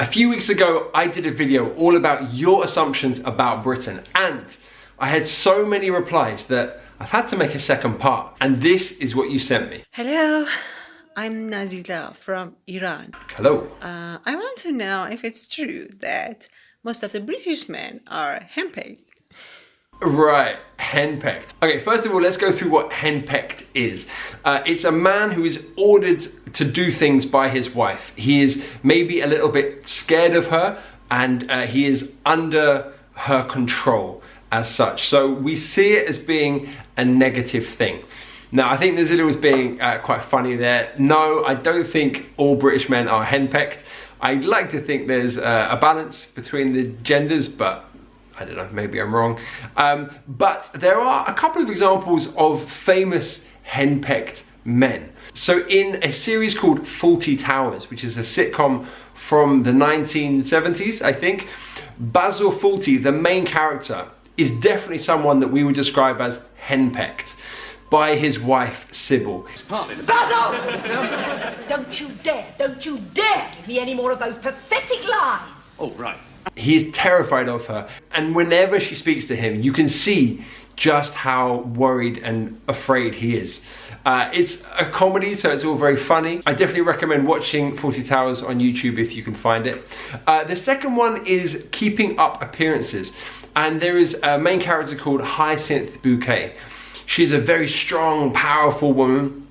A few weeks ago, I did a video all about your assumptions about Britain, and I had so many replies that I've had to make a second part, and this is what you sent me. Hello, I'm Nazila from Iran. Hello. I want to know if it's true that most of the British men are henpecked. Right, henpecked. Okay, first of all, let's go through what henpecked is. It's a man who is ordered to do things by his wife. He is maybe a little bit scared of her, and he is under her control as such. So we see it as being a negative thing. Now, I think Nazila was being quite funny there. No, I don't think all British men are henpecked. I'd like to think there's a balance between the genders, but I don't know, maybe I'm wrong. But there are a couple of examples of famous henpecked men. So in a series called Fawlty Towers, which is a sitcom from the 1970s, I think, Basil Fawlty, the main character, is definitely someone that we would describe as henpecked by his wife, Sybil. Basil! Don't you dare give me any more of those pathetic lies! Oh, right. He is terrified of her, and whenever she speaks to him, you can see just how worried and afraid he is. It's a comedy, so it's all very funny. I definitely recommend watching Fawlty Towers on YouTube if you can find it. The second one is Keeping Up Appearances, and there is a main character called Hyacinth Bouquet. She's a very strong, powerful woman.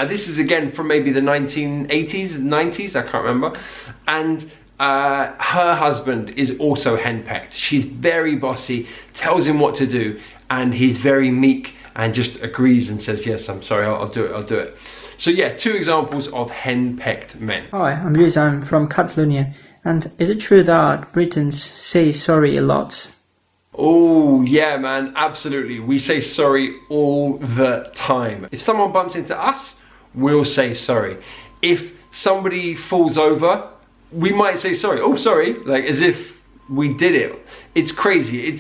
This is again from maybe the 1980s, 90s, I can't remember. And her husband is also henpecked. She's very bossy, tells him what to do, and he's very meek and just agrees and says, yes, I'm sorry, I'll do it. So yeah, two examples of henpecked men. Hi, I'm Luis, I'm from Catalonia. And is it true that Britons say sorry a lot? Oh yeah, man, absolutely. We say sorry all the time. If someone bumps into us, we'll say sorry. If somebody falls over, we might say sorry. Oh, sorry, like as if we did it. It's crazy.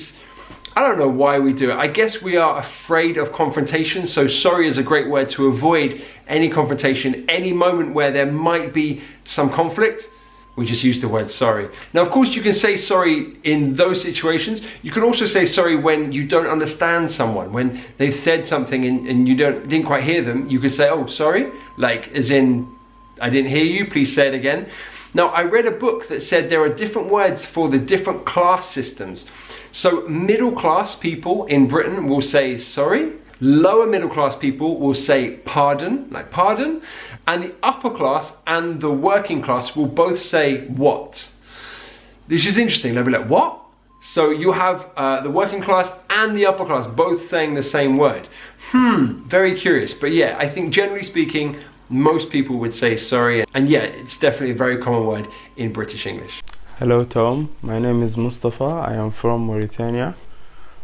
I don't know why we do it. I guess we are afraid of confrontation, so sorry is a great word to avoid any confrontation. Any moment where there might be some conflict, we just use the word sorry. Now, of course, you can say sorry in those situations. You can also say sorry when you don't understand someone, when they've said something and you didn't quite hear them. You could say, oh, sorry, like as in, I didn't hear you, please say it again. Now, I read a book that said there are different words for the different class systems. So middle class people in Britain will say sorry. Lower middle class people will say pardon, like pardon. And the upper class and the working class will both say what. This is interesting. They'll be like, what? So you have the working class and the upper class both saying the same word. Very curious. But yeah, I think generally speaking, most people would say sorry, and yeah, it's definitely a very common word in British English. Hello Tom, my name is Mustafa, I am from Mauritania.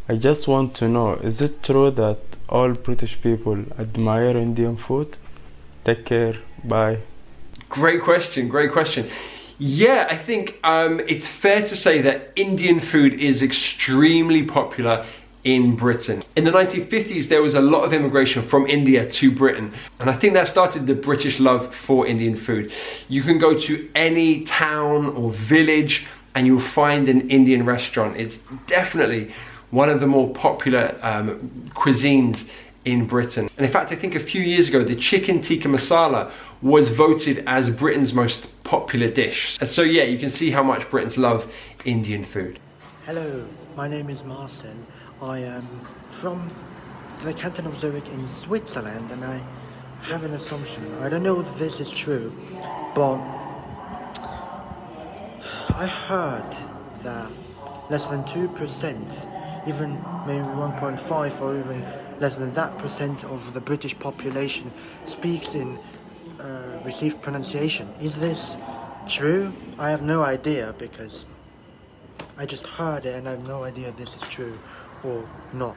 I just want to know, is it true that all British people admire Indian food? Take care, bye. Great question, great question. Yeah, I think it's fair to say that Indian food is extremely popular in Britain. In the 1950s, there was a lot of immigration from India to Britain, and I think that started the British love for Indian food. You can go to any town or village and you'll find an Indian restaurant. It's definitely one of the more popular cuisines in Britain. And in fact, I think a few years ago, the chicken tikka masala was voted as Britain's most popular dish. And so yeah, you can see how much Britons love Indian food. Hello, my name is Marcin. I am from the canton of Zurich in Switzerland, and I have an assumption. I don't know if this is true, but I heard that less than 2%, even maybe 1.5 or even less than that percent of the British population speaks in received pronunciation. Is this true? I have no idea, because I just heard it and I have no idea if this is true or not.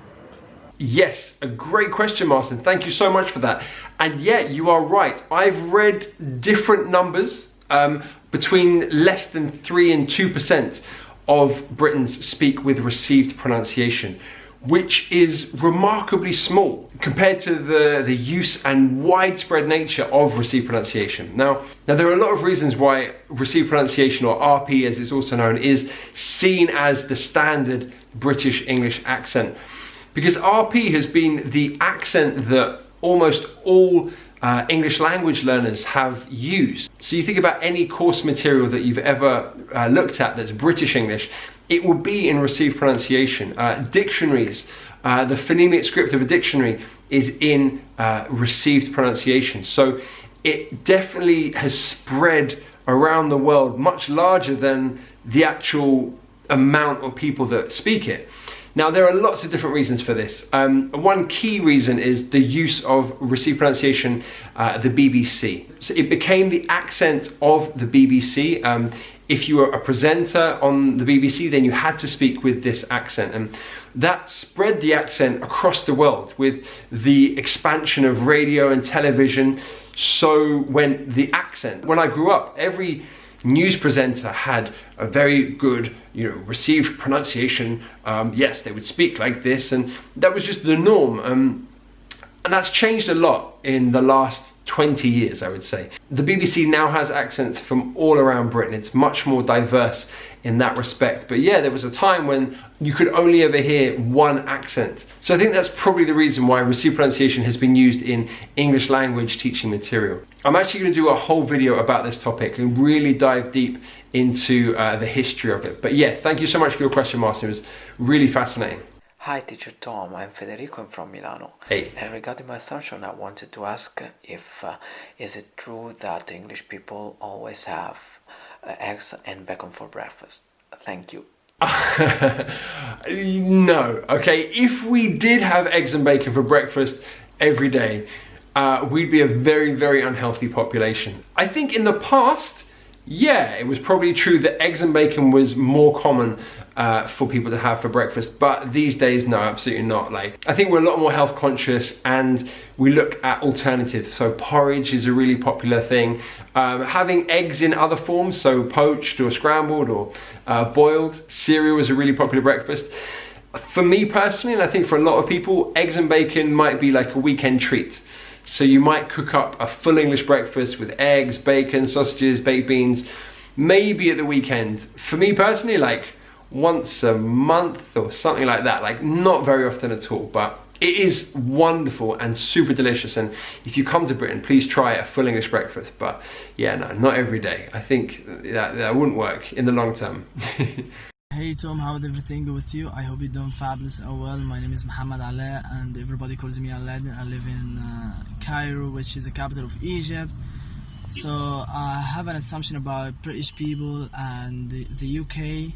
Yes, a great question, Martin. Thank you so much for that. And yeah, you are right. I've read different numbers between less than 3 and 2% of Britons speak with received pronunciation, which is remarkably small compared to the use and widespread nature of received pronunciation. Now there are a lot of reasons why received pronunciation, or RP as it's also known, is seen as the standard British English accent. Because RP has been the accent that almost all English language learners have used. So you think about any course material that you've ever looked at that's British English, it will be in received pronunciation. Dictionaries, the phonemic script of a dictionary is in received pronunciation. So it definitely has spread around the world much larger than the actual amount of people that speak it. Now, there are lots of different reasons for this. One key reason is the use of received pronunciation, the BBC. So it became the accent of the BBC. If you were a presenter on the BBC, then you had to speak with this accent. And that spread the accent across the world with the expansion of radio and television. So went the accent. When I grew up, every news presenter had a very good, received pronunciation. Yes, they would speak like this, and that was just the norm. And that's changed a lot in the last 20 years, I would say. The BBC now has accents from all around Britain. It's much more diverse in that respect. But yeah, there was a time when you could only ever hear one accent. So I think that's probably the reason why received pronunciation has been used in English language teaching material. I'm actually going to do a whole video about this topic and really dive deep into the history of it. But yeah, thank you so much for your question, Martin. It was really fascinating. Hi, Teacher Tom. I'm Federico. I'm from Milano. Hey. And regarding my assumption, I wanted to ask if is it true that English people always have eggs and bacon for breakfast? Thank you. No. Okay, if we did have eggs and bacon for breakfast every day, we'd be a very, very unhealthy population. I think in the past, yeah, it was probably true that eggs and bacon was more common for people to have for breakfast, but these days, no, absolutely not. Like, I think we're a lot more health conscious and we look at alternatives. So porridge is a really popular thing. Having eggs in other forms, so poached or scrambled or boiled. Cereal is a really popular breakfast. For me personally, and I think for a lot of people, eggs and bacon might be like a weekend treat. So you might cook up a full English breakfast with eggs, bacon, sausages, baked beans, maybe at the weekend. For me personally, like once a month or something like that, like not very often at all, but it is wonderful and super delicious. And if you come to Britain, please try a full English breakfast. But yeah, no, not every day. I think that wouldn't work in the long term. Hey Tom, how did everything go with you? I hope you're doing fabulous and well. My name is Muhammad Ala and everybody calls me Aladdin. I live in Cairo, which is the capital of Egypt. So I have an assumption about British people and the UK.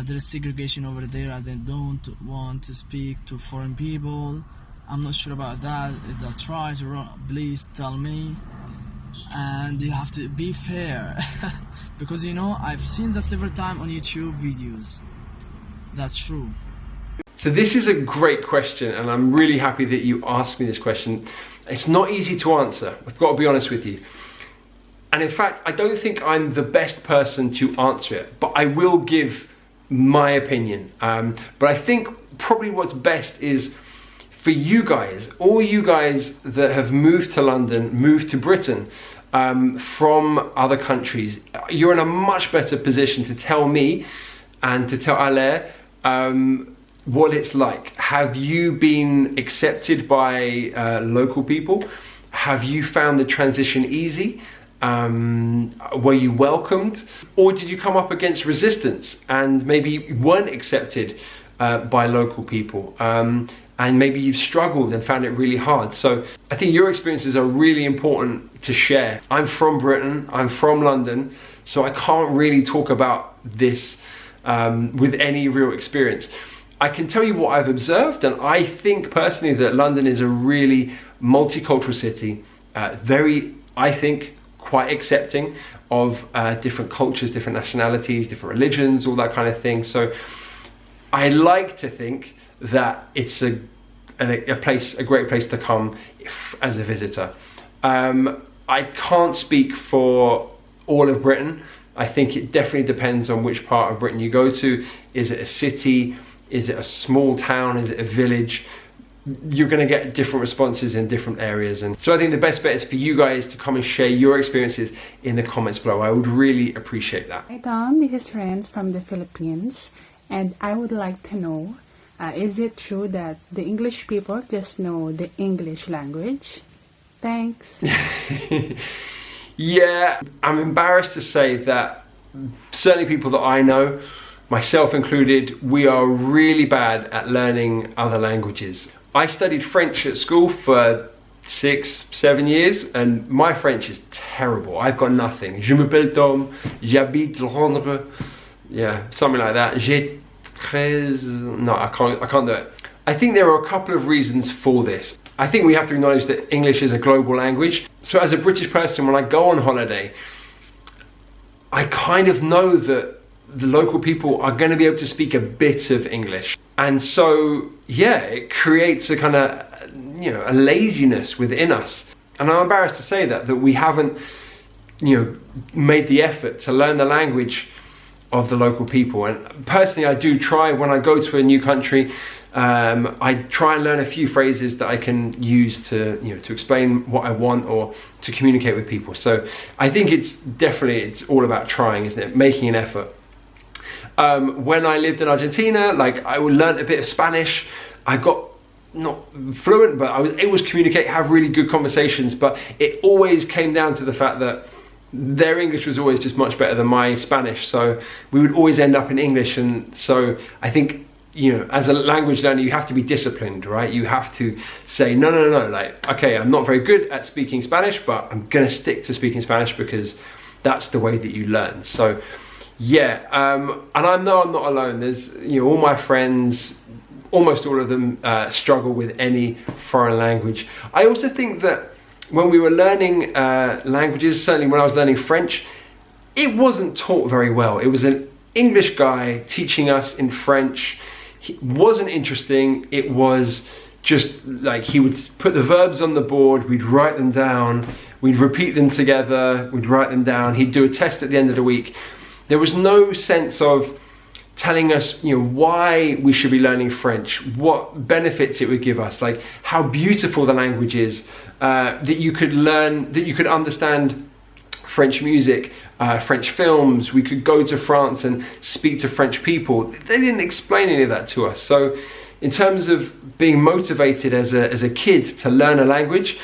There is segregation over there and they don't want to speak to foreign people. I'm not sure about that. If that's right or wrong, please tell me. And you have to be fair. Because I've seen that several times on YouTube videos. That's true. So this is a great question and I'm really happy that you asked me this question. It's not easy to answer, I've got to be honest with you. And in fact, I don't think I'm the best person to answer it, but I will give my opinion. But I think probably what's best is for you guys, all you guys that have moved to London, moved to Britain, from other countries, you're in a much better position to tell me and to tell Ale what it's like. Have you been accepted by local people? Have you found the transition easy? Were you welcomed? Or did you come up against resistance and maybe weren't accepted by local people? And maybe you've struggled and found it really hard. So I think your experiences are really important to share. I'm from Britain, I'm from London, so I can't really talk about this with any real experience. I can tell you what I've observed, and I think personally that London is a really multicultural city, very, I think, quite accepting of different cultures, different nationalities, different religions, all that kind of thing. So I like to think that it's a great place to come as a visitor. I can't speak for all of Britain. I think it definitely depends on which part of Britain you go to. Is it a city Is it a small town? Is it a village? You're going to get different responses in different areas. And so I think the best bet is for you guys to come and share your experiences in the comments below. I would really appreciate that. Hi Tom, this is Renz from the Philippines, and I would like to know, is it true that the English people just know the English language? Thanks. Yeah, I'm embarrassed to say that certainly people that I know, myself included, we are really bad at learning other languages. I studied French at school for 6-7 years and my French is terrible. I've got nothing. Je m'appelle Tom, j'habite Londres. Yeah, something like that. J'ai 13... No, I can't do it. I think there are a couple of reasons for this. I think we have to acknowledge that English is a global language. So as a British person, when I go on holiday, I kind of know that the local people are going to be able to speak a bit of English. And so, yeah, it creates a kind of, you know, a laziness within us. And I'm embarrassed to say that we haven't, you know, made the effort to learn the language of the local people. And personally, I do try when I go to a new country. I try and learn a few phrases that I can use to, you know, to explain what I want or to communicate with people. So I think it's all about trying, isn't it? Making an effort. When I lived in Argentina, like I learned a bit of Spanish. I got not fluent, but I was able to communicate, have really good conversations. But it always came down to the fact that their English was always just much better than my Spanish. So we would always end up in English. And so I think, you know, as a language learner, you have to be disciplined, right? You have to say, no, like, okay, I'm not very good at speaking Spanish, but I'm gonna stick to speaking Spanish because that's the way that you learn. So yeah, and I know I'm not alone. There's, you know, all my friends, almost all of them struggle with any foreign language. I also think that when we were learning languages, certainly when I was learning French, it wasn't taught very well. It was an English guy teaching us in French. It wasn't interesting. It was just like he would put the verbs on the board, we'd write them down, we'd repeat them together, we'd write them down. He'd do a test at the end of the week. There was no sense of telling us, you know, why we should be learning French, what benefits it would give us, like how beautiful the language is, that you could learn, that you could understand French music, French films. We could go to France and speak to French people. They didn't explain any of that to us. So in terms of being motivated as a kid to learn a language,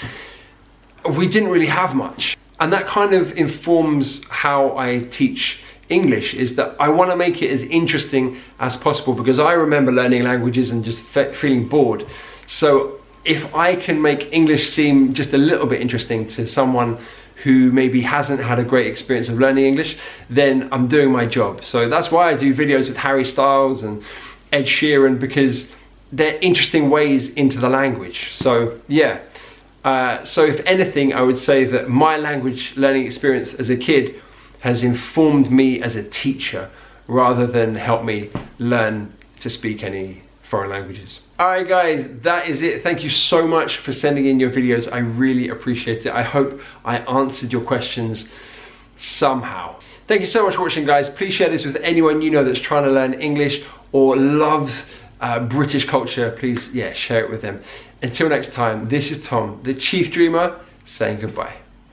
we didn't really have much. And that kind of informs how I teach English, is that I want to make it as interesting as possible, because I remember learning languages and just feeling bored. So if I can make English seem just a little bit interesting to someone who maybe hasn't had a great experience of learning English, then I'm doing my job. So that's why I do videos with Harry Styles and Ed Sheeran, because they're interesting ways into the language. So yeah, so if anything, I would say that my language learning experience as a kid has informed me as a teacher rather than help me learn to speak any foreign languages. Alright guys, that is it. Thank you so much for sending in your videos. I really appreciate it. I hope I answered your questions somehow. Thank you so much for watching guys. Please share this with anyone you know that's trying to learn English or loves British culture. Please, yeah, share it with them. Until next time, this is Tom, the Chief Dreamer, saying goodbye.